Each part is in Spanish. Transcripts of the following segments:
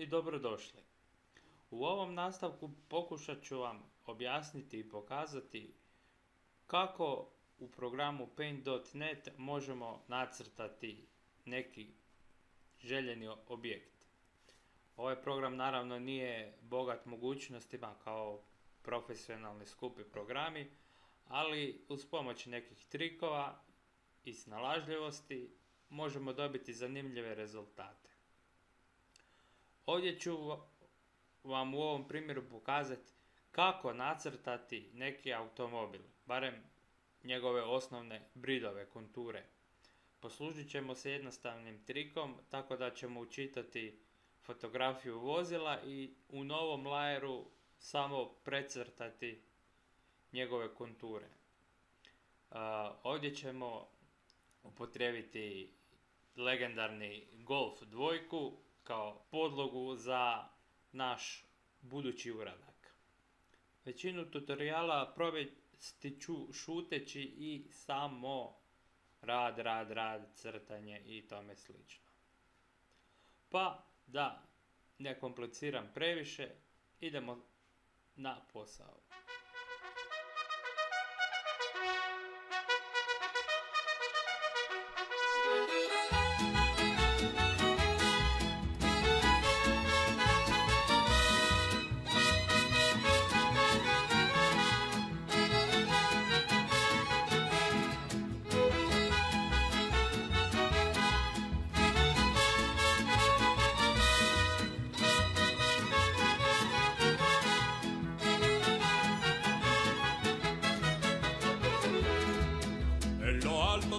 dobrodošli. U ovom nastavku pokušat ću vam objasniti i pokazati kako u programu Paint.net možemo nacrtati neki željeni objekt. Ovaj program naravno nije bogat mogućnostima kao profesionalni skupi programi, ali uz pomoć nekih trikova i snalažljivosti možemo dobiti zanimljive rezultate. Ovdje ću vam u ovom primjeru pokazati kako nacrtati neki automobil, barem njegove osnovne bridove, konture. Poslužit ćemo se jednostavnim trikom tako da ćemo učitati fotografiju vozila i u novom layeru samo precrtati njegove konture. Ovdje ćemo upotrijebiti legendarni Golf 2 kao podlogu za naš budući uradak. Većinu tutoriala provesti ću šuteći i samo rad, crtanje i tome slično. Pa da ne kompliciram previše, idemo na posao.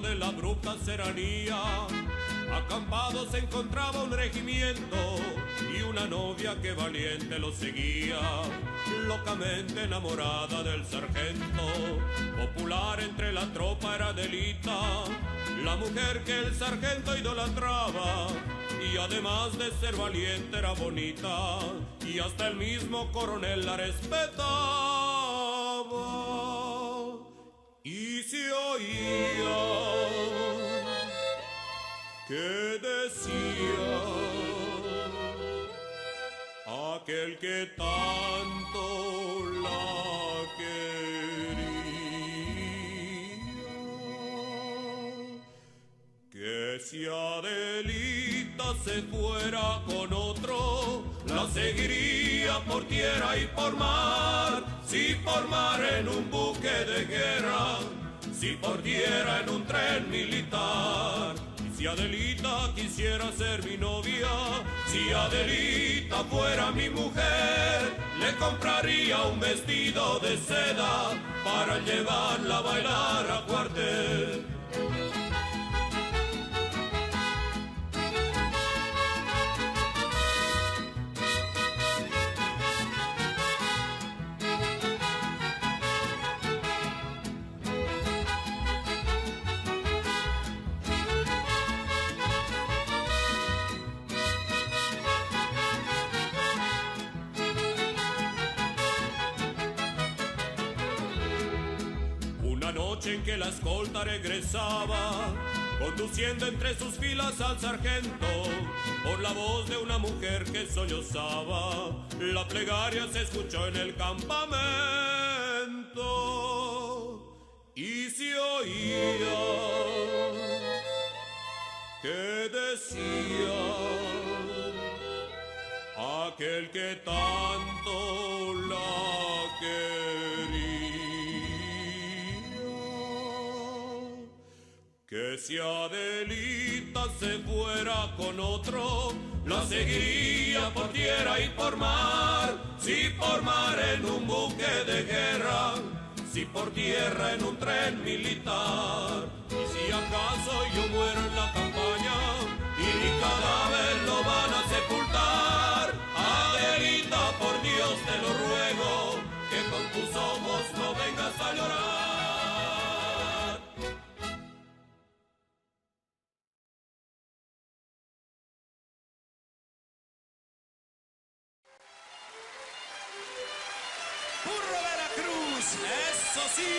De la abrupta serranía, acampado se encontraba un regimiento y una novia que valiente lo seguía, locamente enamorada del sargento. Popular entre la tropa era Adelita, la mujer que el sargento idolatraba, y además de ser valiente era bonita, y hasta el mismo coronel la respetaba. Y se oía que decía aquel que tanto la quería, que si Adelita se fuera con otro, la seguiría por tierra y por mar, si por mar en un buque de guerra, si por tierra en un tren militar. Si Adelita quisiera ser mi novia, si Adelita fuera mi mujer, le compraría un vestido de seda para llevarla a bailar a cuartel. En que la escolta regresaba, conduciendo entre sus filas al sargento, por la voz de una mujer que sollozaba, la plegaria se escuchó en el campamento, y se oía que decía aquel que tanto la quería, que si Adelita se fuera con otro, la seguiría por tierra y por mar, si por mar en un buque de guerra, si por tierra en un tren militar. Y si acaso yo muero en la campaña y mi cadáver lo van a sepultar, Adelita, por Dios te lo ruego, que con tus ojos no vengas a llorar. ¡Burro Veracruz! ¡Eso sí!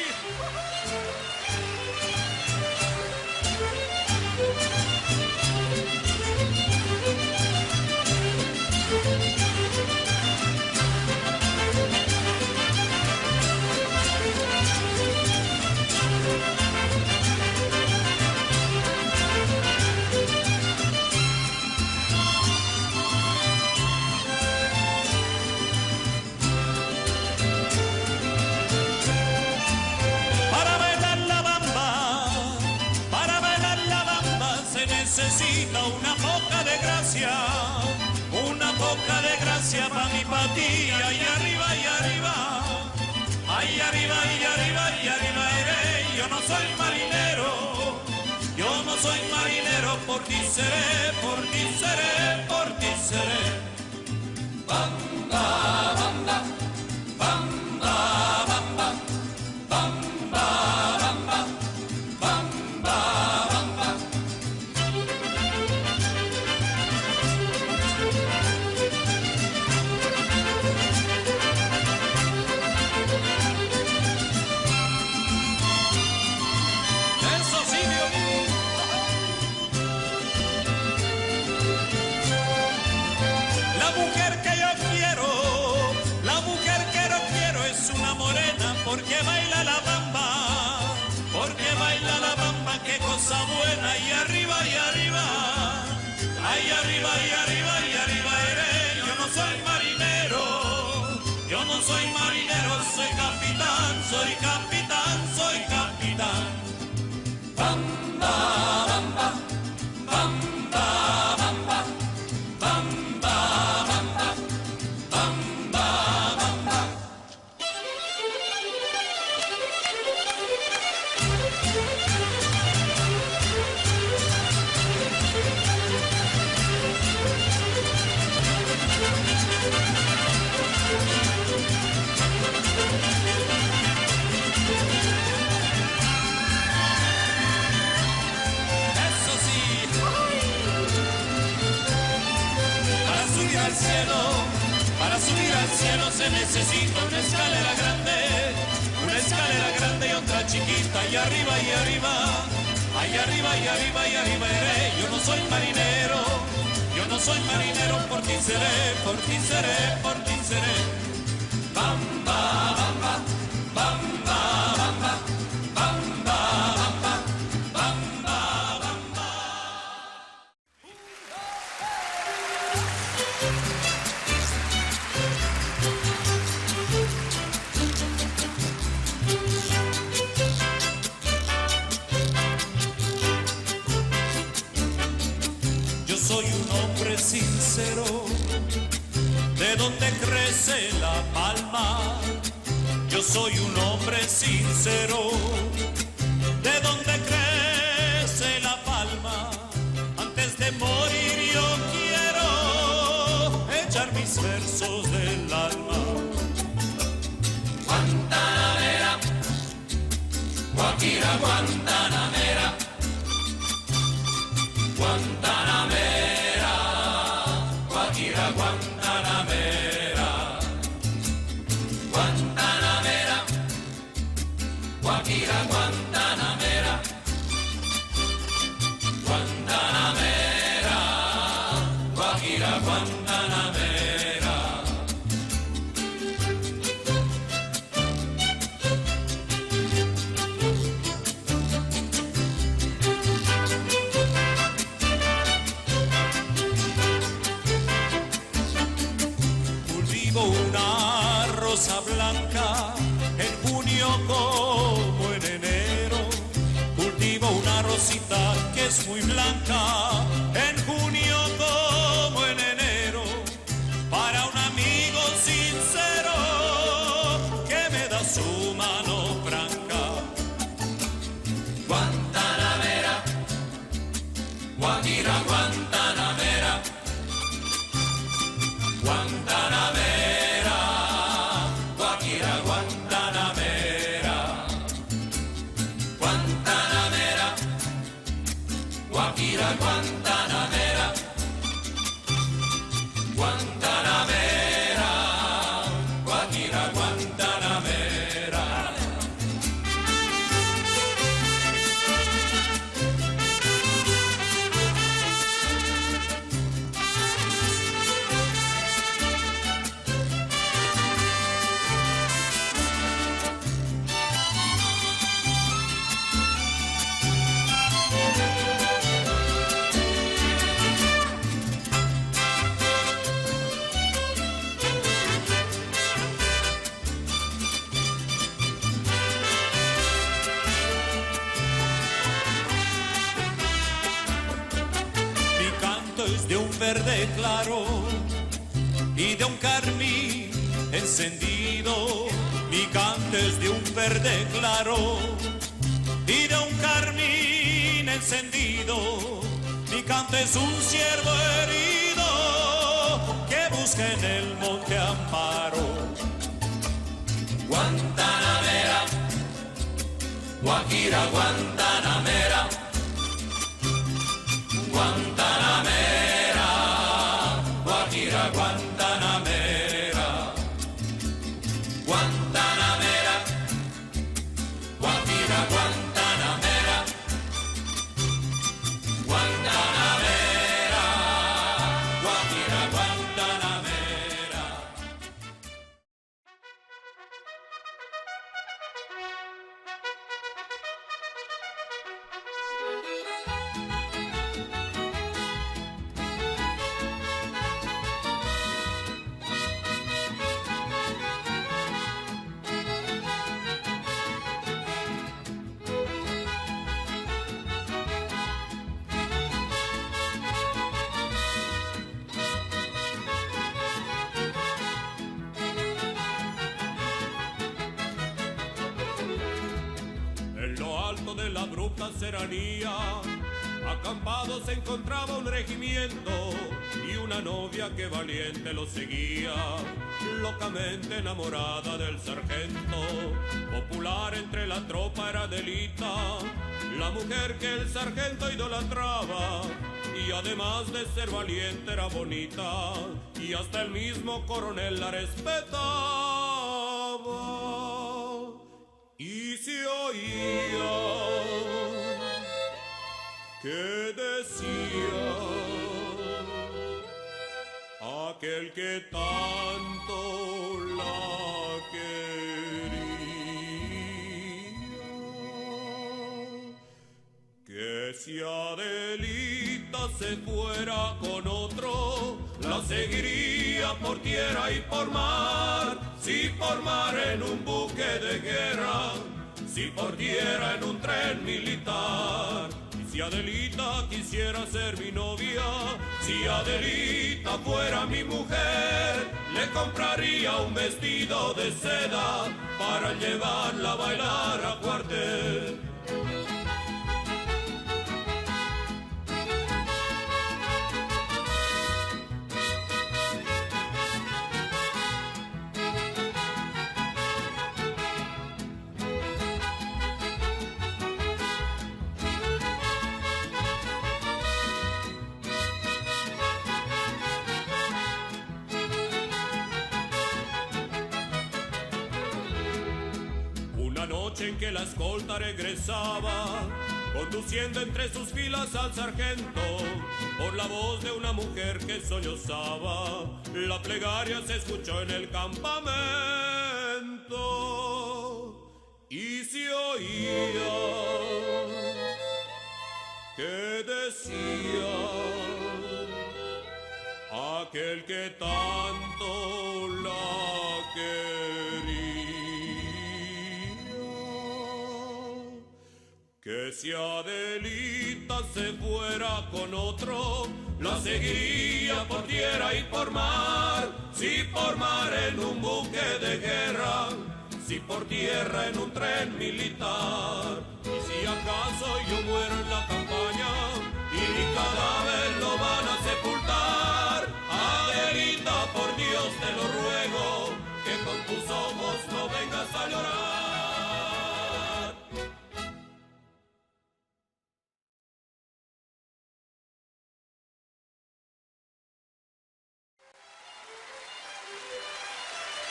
necesita una poca de gracia pa' mi patilla, y arriba, y arriba, ay arriba, y arriba, y arriba iré. Yo no soy marinero, yo no soy marinero, por ti seré, por ti seré, por ti seré. Bamba, bamba, bamba, bamba, bamba, bamba, bamba, bamba. Eso sí, violín. La mujer que yo quiero, la mujer que yo quiero es una morena porque baila la bamba, porque baila la bamba, qué cosa buena, y arriba, y arriba, ay arriba, y arriba, y arriba iré. Yo no soy marinero, yo no soy marinero, soy capitán, soy capitán, soy capitán. Bamba, bamba, bamba, bamba, bamba, bamba, bamba, bamba. Eso sí. Para subir al cielo se necesita una escalera grande y otra chiquita, y arriba, y arriba, ay arriba, y arriba, y arriba iré. Yo no soy marinero, yo no soy marinero, por ti seré, por ti seré, por ti seré. Bamba, bamba, bamba, bamba, bamba, bamba, bamba, bamba. Yo soy un hombre sincero, de donde crece la palma. Yo soy un hombre sincero, de donde crece la palma. Antes de morir yo quiero echar mis versos del alma. Guantanamera, Guajira, Guantanamera, Guantanamera, Guajira, Guantanamera, Guantanamera, Guajira, Guantanamera, Guantanamera, Guajira, Guantanamera. Cultivo una rosa blanca en junio como en enero. Cultivo una rosita que es muy blanca en junio como en enero. Para un amigo sincero que me da su mano franca. Guantanamera, Guajira, Guantanamera, Guantanamera, Guajira, Guantanamera, Guantanamera, Guajira, Guantanamera. verde claro y de un carmín encendido. Mi canto es de un verde claro y de un carmín encendido. Mi canto es un ciervo herido que busca en el monte amparo. Guantanamera, Guajira, Guantanamera, Guantanamera, Guajira, Guantanamera, Guantanamera, Guajira, Guantanamera, Guantanamera, Guajira, Guantanamera. En lo alto de la abrupta serranía, acampado se encontraba un regimiento y una novia que valiente lo seguía, locamente enamorada del sargento. Popular entre la tropa era Adelita, la mujer que el sargento idolatraba, y además de ser valiente era bonita, y hasta el mismo coronel la respetaba. Y se oía que decía aquel que tanto la quería, que si Adelita se fuera con otro, la seguiría por tierra y por mar. Si por mar en un buque de guerra, si por tierra en un tren militar. Y si Adelita quisiera ser mi novia, si Adelita fuera mi mujer, le compraría un vestido de seda para llevarla a bailar a cuartel. En que la escolta regresaba, conduciendo entre sus filas al sargento, por la voz de una mujer que sollozaba, la plegaria se escuchó en el campamento, y se oía que decía aquel que tanto la quería, que si Adelita se fuera con otro, la seguiría por tierra y por mar. Si por mar en un buque de guerra, si por tierra en un tren militar. Y si acaso yo muero en la campaña y mi cadáver lo van a sepultar, Adelita, por Dios te lo ruego, que con tus ojos no vengas a llorar.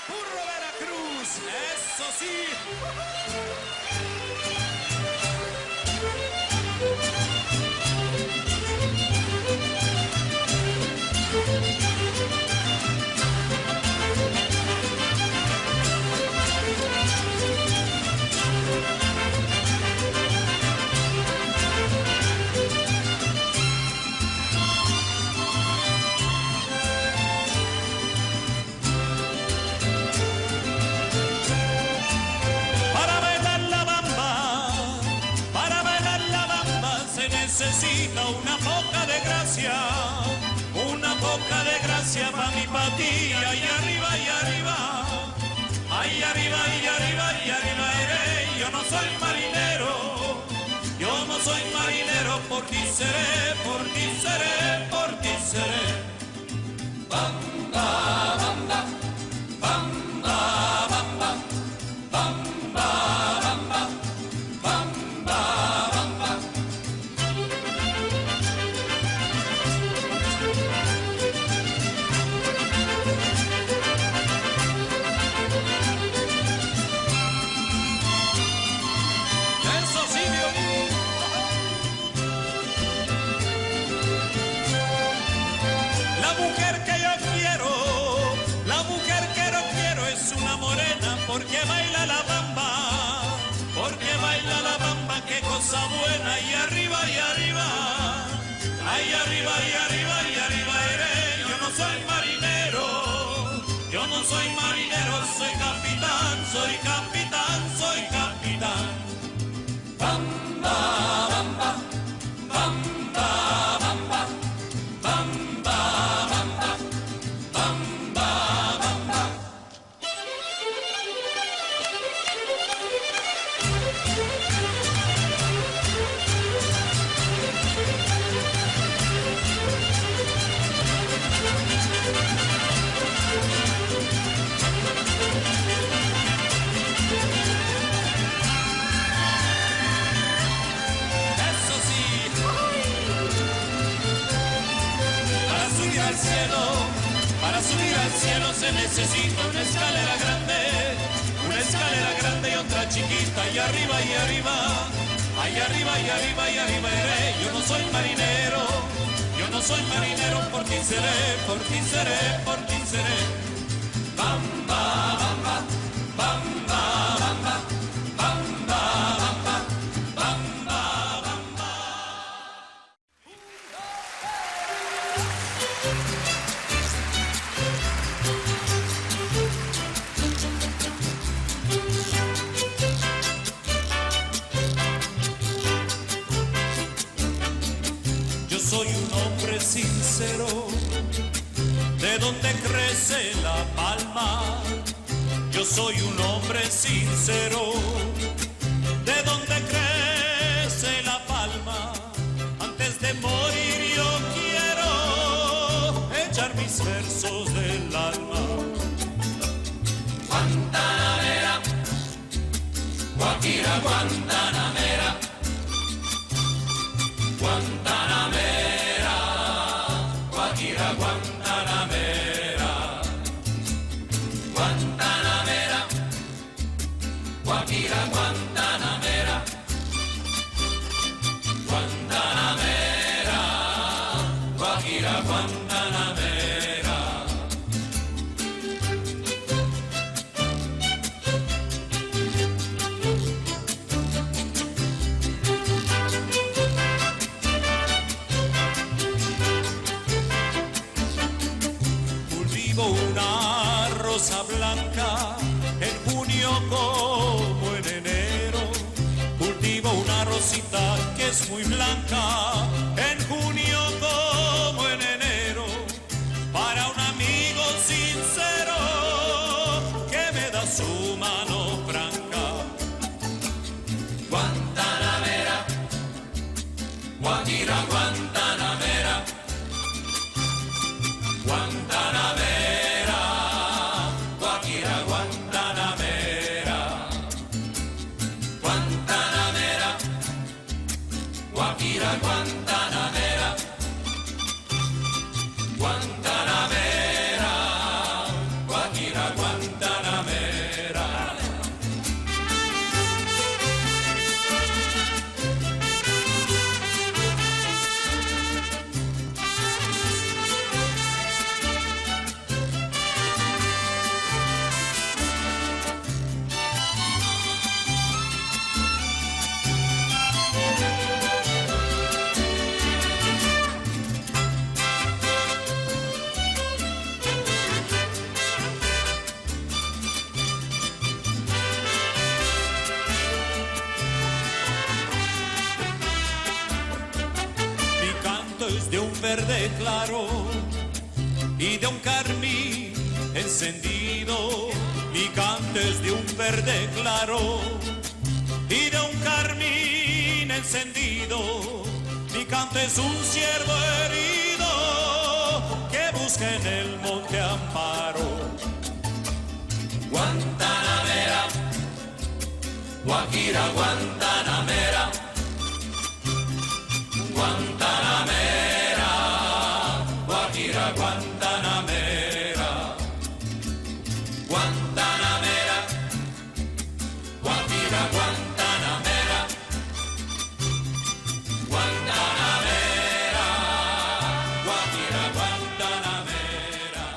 ¡Burro Veracruz! ¡Eso sí! Necesita una poca de gracia, una poca desgracia pa' mi patilla, y arriba, y arriba. Ay, arriba, y arriba, y arriba iré. Yo no soy marinero, yo no soy marinero, por ti seré, por ti seré, por ti seré. Bamba, bamba, bamba, bamba, bamba, bamba, bamba, bamba. Eso sí, Dios. La mujer que yo quiero, la mujer que yo quiero es una morena porque baila la bamba, porque baila la bamba, qué cosa buena, y arriba, y arriba, ay, arriba, y arriba, y arriba iré. Yo no soy marinero, yo no soy marinero, soy capitán, soy capitán, soy capitán. Bamba, bamba, bamba, bamba, bamba, bamba, bamba, bamba. Eso sí. Para subir al cielo se necesita una escalera grande y otra chiquita, y arriba, y arriba, ay, arriba, y arriba, y arriba iré. Yo no soy marinero, yo no soy marinero, por ti seré, por ti seré, por ti seré. Bamba, bamba, bamba, bamba, bamba, bamba, bamba, bamba. Yo soy un hombre sincero, de donde crece la palma. Yo soy un hombre sincero, de donde crece la palma. Antes de morir yo quiero echar mis versos del alma. Guantanamera, Guajira, Guantanamera, Guantanamera, Guajira, Guantanamera, Guantanamera, Guajira, Guantanamera, Guantanamera, Guajira, Guantanamera. Cultivo una rosa blanca en junio como en enero. Cultivo una rosita que es muy blanca en junio como en enero. Para un amigo sincero que me da su mano franca. Guantanamera, Guajira, Guantanamera, Guantanamera, Guajira, Guantanamera, Guantanamera, Guajira, Guantanamera, Guantanamera, Guajira, Guantanamera. Mi canto es de un verde claro y de un carmín encendido, mi canto es de un verde claro, y de un carmín encendido, mi canto es un ciervo herido que busca en el monte amparo. Guantanamera, Guajira Guantanamera, Guantanamera, Guajira Guantanamera, Guantanamera, Guajira Guantanamera, Guantanamera, Guajira Guantanamera.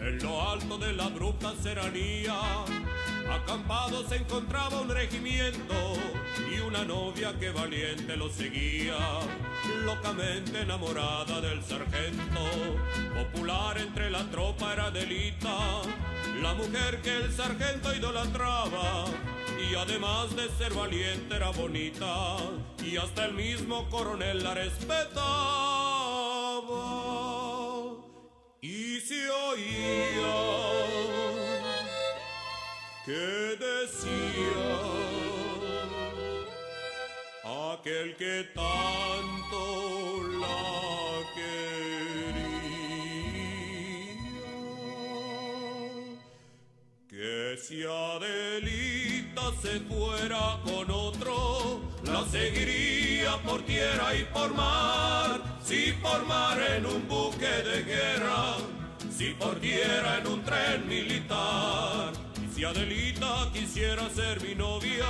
En lo alto de la abrupta serranía, acampado se encontraba un regimiento y una novia que valiente lo seguía, locamente enamorada del sargento. Popular entre la tropa era Adelita, la mujer que el sargento idolatraba, y además de ser valiente era bonita, y hasta el mismo coronel la respetaba. Y se oía que decía aquel que tanto la quería, que si Adelita se fuera con otro, la seguiría por tierra y por mar, si por mar en un buque de guerra, si por tierra en un tren militar. Y si Adelita quisiera ser mi novia,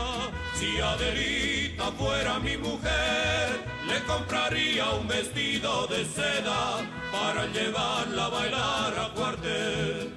si Adelita fuera mi mujer, le compraría un vestido de seda para llevarla a bailar a cuartel.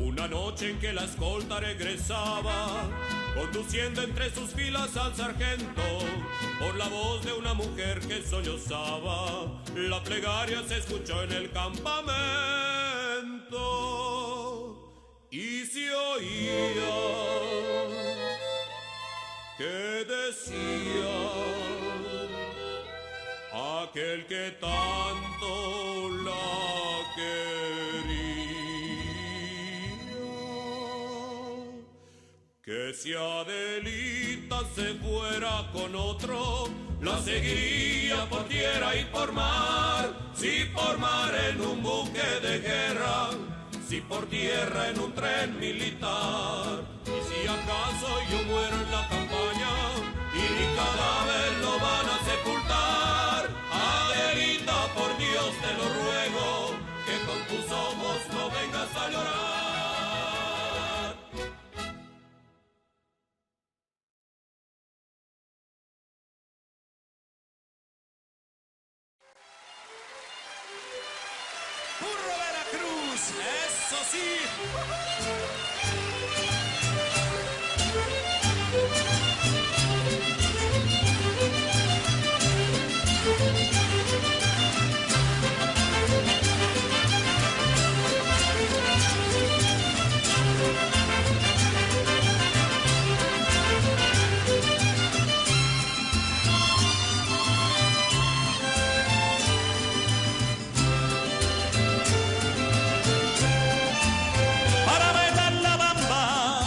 Una noche en que la escolta regresaba, conduciendo entre sus filas al sargento, por la voz de una mujer que sollozaba, la plegaria se escuchó en el campamento. Y se oía que decía aquel que tanto la quería, que si Adelita se fuera con otro, la seguiría por tierra y por mar, si por mar en un buque de guerra, si por tierra en un tren militar. Y si acaso yo muero en la campaña y mi cadáver lo van a sepultar, Adelita, por Dios te lo ruego, que con tus ojos no vengas a llorar. ¡Burro Veracruz! ¡Eso sí! Para bailar la bamba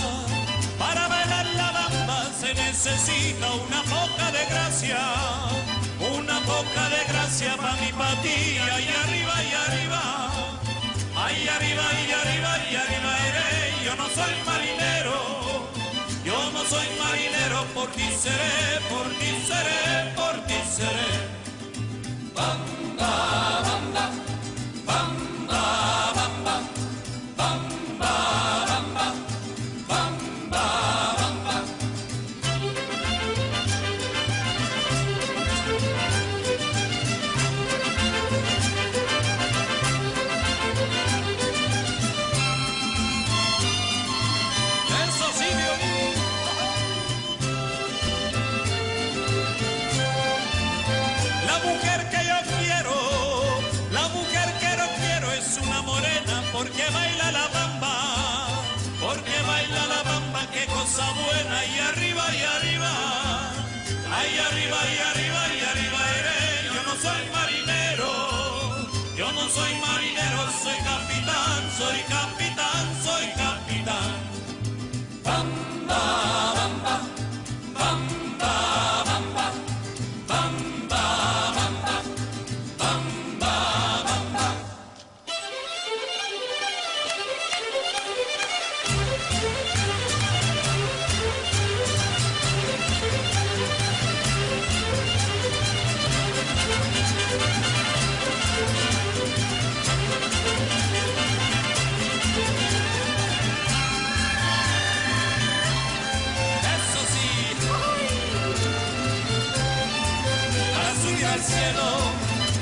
sea pa' mí, pa' ti, ahí arriba, ahí arriba. Ahí arriba, ahí arriba, ahí arriba iré. Yo no soy marinero, yo no soy marinero, por ti seré, por ti seré, por ti seré. Bamba, bamba, bamba, bamba, bamba, bamba, bamba, bamba. Eso sí, violín. La mujer que yo quiero, la mujer que yo quiero es una morena porque baila la bamba, porque baila la bamba, qué cosa buena, y arriba, y arriba, ahí arriba, y arriba, y arriba iré. Yo no soy marinero, yo no soy marinero, soy capitán, soy capitán, soy capitán. Bamba, bamba, bamba, bamba, bamba, bamba, bamba, bamba. Eso sí.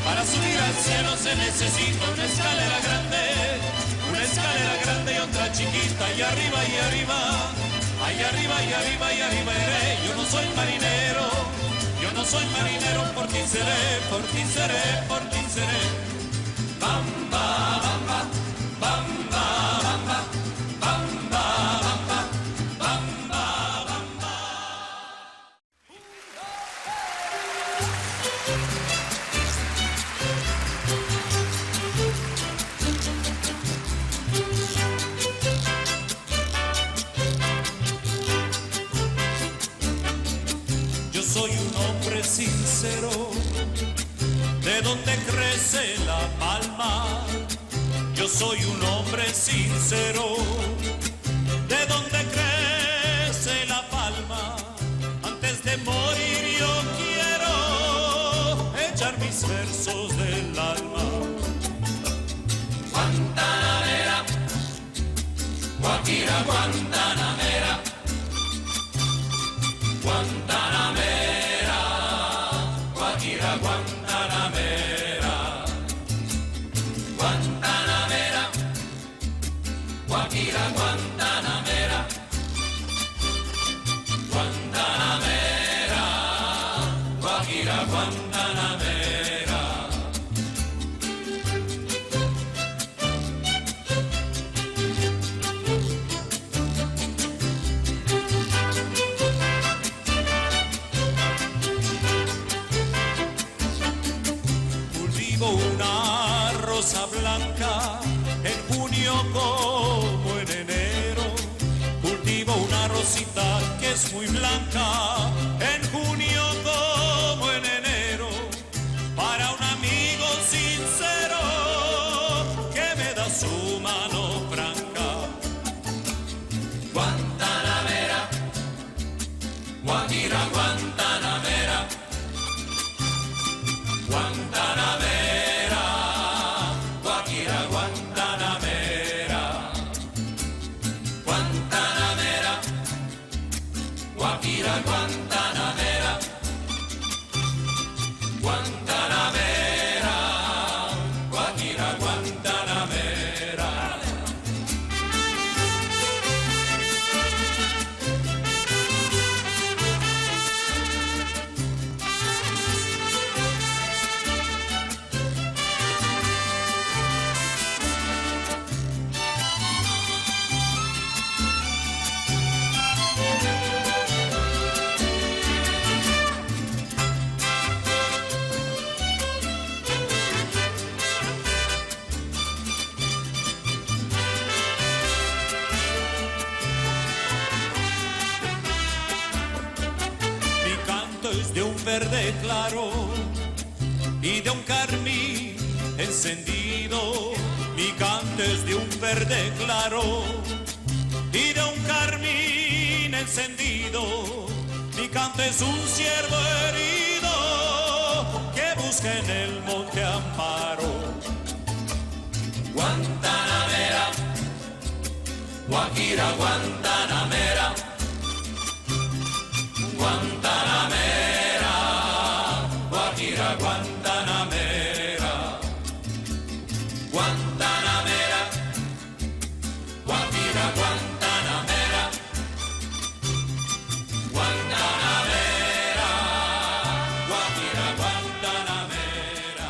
Para subir al cielo se necesita una escalera grande y otra chiquita, y arriba, y arriba, ahí arriba, y arriba, y arriba iré. Yo no soy marinero, yo no soy marinero, por ti seré, por ti seré, por ti seré. Bamba, bamba, bamba, bamba, bamba, bamba, bamba, bamba. Yo soy un hombre sincero, de donde crece la palma. Yo soy un hombre sincero, de donde crece la palma. Antes de morir yo quiero echar mis versos del alma. Guantanamera, Guajira, Guantanamera, Guantanamera, Guajira, Guantanamera, Guantanamera, Guajira, Guantanamera, Guantanamera, Guajira, Guantanamera. Cultivo una rosa blanca en junio como en enero. Cultivo una rosita que es muy blanca en junio como en enero. Para un amigo sincero que me da su mano franca. Guantanamera, Guajira, Guantanamera, Guantanamera, Guajira, Guantanamera, Guantanamera, Guajira, Guantanamera, Guantanamera, Guajira, Guantanamera. Mi canto es de un verde claro, y de un carmín encendido, mi canto es de un verde claro, y de un carmín encendido, mi canto es un ciervo herido que busca en el monte amparo. Guantanamera, Guajira Guantanamera, Guantanamera, Guajira Guantanamera, Guantanamera, Guajira Guantanamera, Guantanamera, Guajira Guantanamera.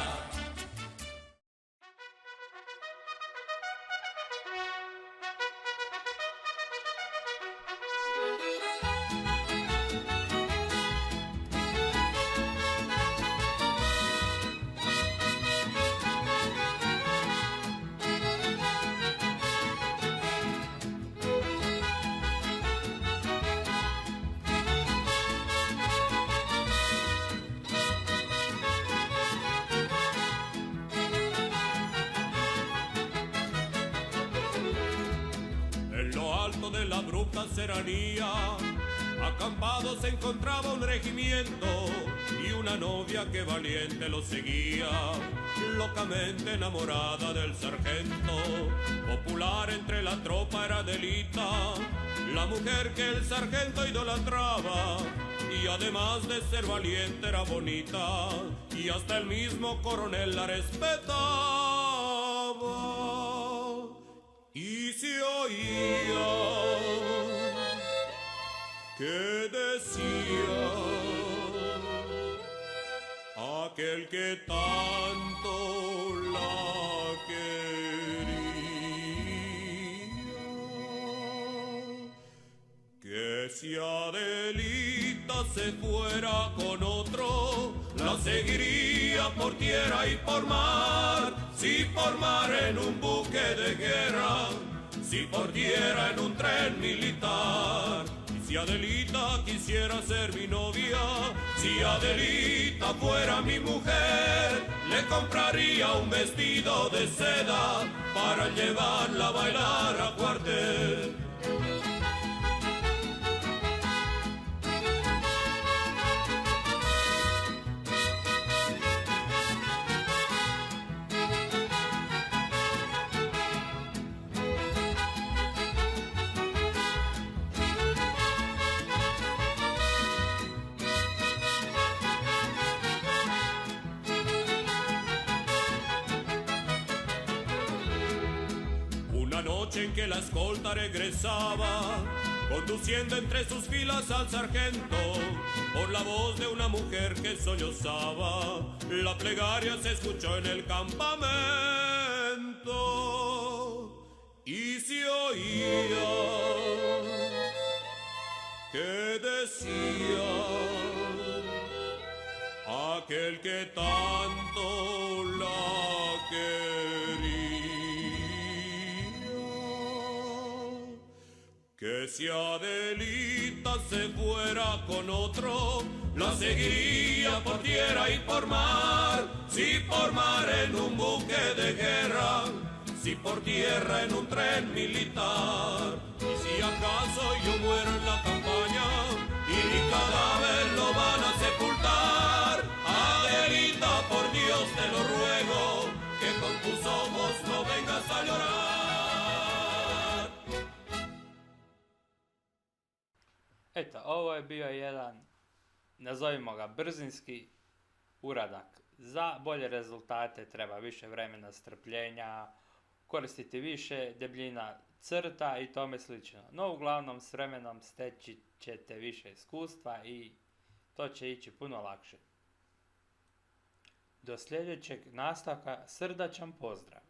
En lo alto de la abrupta serranía, acampado se encontraba un regimiento y una novia que valiente lo seguía, locamente enamorada del sargento. Popular entre la tropa era Adelita, la mujer que el sargento idolatraba, y además de ser valiente era bonita, y hasta el mismo coronel la respetaba. Y se oía que decía aquel que tanto la quería, que si Adelita se fuera con otro, la seguiría por tierra y por mar, si por mar en un buque de guerra, si por tierra en un tren militar. Y si Adelita quisiera ser mi novia, si Adelita fuera mi mujer, le compraría un vestido de seda para llevarla a bailar a cuartel. Una noche en que la escolta regresaba, conduciendo entre sus filas al sargento, por la voz de una mujer que sollozaba, la plegaria se escuchó en el campamento. Y se oía que decía aquel que tanto la quería, que si Adelita se fuera con otro, la seguiría por tierra y por mar, si por mar en un buque de guerra, si por tierra en un tren militar. Y si acaso yo muero en la campaña y mi cadáver lo van a sepultar, Adelita, por Dios te lo ruego, que con tus ojos no vengas a llorar. Eto, ovo je bio jedan, nazovimo ga brzinski uradak. Za bolje rezultate treba više vremena, strpljenja, koristiti više debljina crta i tome slično. No, uglavnom s vremenom steći ćete više iskustva i to će ići puno lakše. Do sljedećeg nastavka srdačan pozdrav!